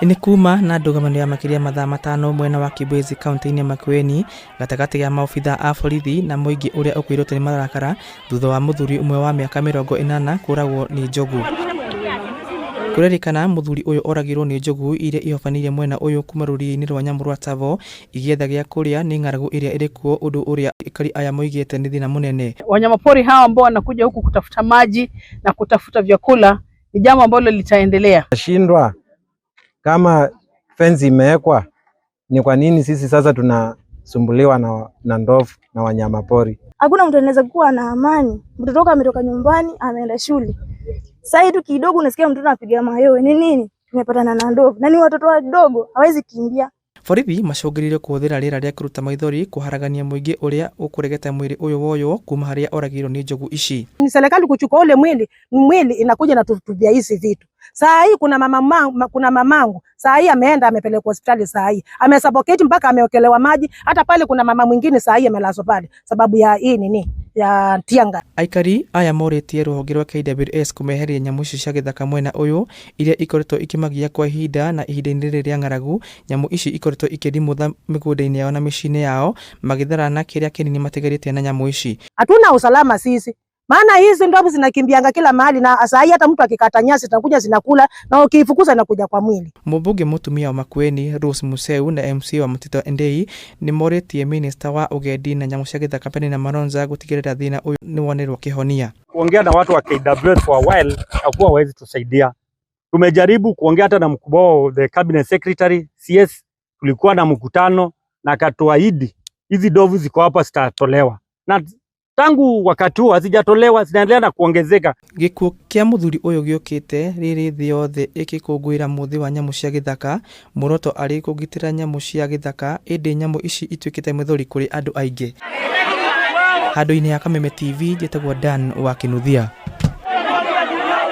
Ini kuma na ndũgamano ya makiria mathaa matano mwena wa Kibwezi kaunti-inĩ ya Makueni gatagati ya maofitha a borithi na mũingĩ ũrĩa ũkwĩrĩtwo nĩ marakara thutha wa mũthuri ũmwe wa mĩaka 80 kũragwo nĩ njogu. Kũrerĩkana mũthuri ũyũ oragirwo nĩ njogu iria ihobanirie mwena ũyũ kuma rũriĩ-inĩ rwa nyamũ rwa Tsavo igĩetha gĩa kũrĩa nĩ ng'aragu iria ĩrĩ kuo, ũndũ ũrĩa aikari aya moigĩte nĩ thĩna mũnene. Wanyamapori hawa ambao wanakuja huku kutafuta maji na kutafuta vyakula ni jambo ambalo litaendelea. Shindwa kama fence imewekwa, ni kwa nini sisi sasa tunasumbuliwa na ndovu na wanyamapori? Hakuna mtu anaweza kuwa na amani. Mtoto wake ametoka nyumbani ameenda shule. Sasa hivi kidogo unasikia mtoto anapiga mayowe. Ni nini? Tumepatana na ndovu. Na ni watoto wadogo, hawezi kimbia. Borithi macũngĩrĩirie kũhũthĩra rĩera rĩa kũruta maithori kũharagania mũingĩ ũrĩa ũkũregeta mwĩrĩ ũyũ woywo kuma harĩa oragirwo nĩ njogu ici. Ni serikali kuchukua ule mwili inakuja na tutubia hizi vitu. Saa hii kuna mamangu saa hii ameenda amepelekwa hospitali, saa hii amesaboketi mpaka ameokelewa maji. Hata pale kuna mama mwingine saa hii amelazwa pale sababu ya hii nini ya tianga. Aikari aya morĩtie rũhonge rwa KWS kũmeheria nyamũ ici cia gĩthaka mwena ũyũ iria ikoretwo ikimagia kwa ihinda, na ihinda-inĩ rĩrĩ rĩa ng'aragu nyamũ ici ikoretwo ikĩrimũtha mĩgũnda-inĩ yao na mĩciĩ-inĩ yao magĩtharana kĩrĩa kĩnini matigarĩtie na nyamũ ici. Hatuna usalama sisi, maana hizi ndovu zinakimbianga kila mahali, na saa hii hata mtu akikata nyasi zinakuja zinakula, na ukifukuza inakuja kwa mwili. Mũmbunge mũtumia wa Makueni Rose Museu na MC wa Mutito Endei nĩ morĩtie minister wa ugendi na nyamũ cia gĩthaka Penina Malonza gũtigĩrĩra thĩna ũyũ nĩ wonerwo kĩhonia. Kuongea na watu wa KWS for a while hakuwa hawezi tusaidia. Tumejaribu kuongea hata na mkubwa wa the cabinet secretary CS, tulikuwa na mkutano na akatuahidi hizi ndovu ziko hapa zitatolewa, na tangu wakati huo hazijatolewa, zinaendelea na kuongezeka. Gĩkuũ kĩa mũthuri ũyũ gĩũkĩte rĩrĩ thĩ yothe ĩkĩkũngũĩra mũthĩ wa nyamũ cia gĩthaka, muoroto arĩ kũgitĩra nyamũ cia gĩthaka, ĩndĩ nyamũ ici ituĩkĩte mĩthori kũrĩ andũ aingĩ. Handũ-inĩ ya Kameme TV, njĩtagwo Dan wa Kinuthia.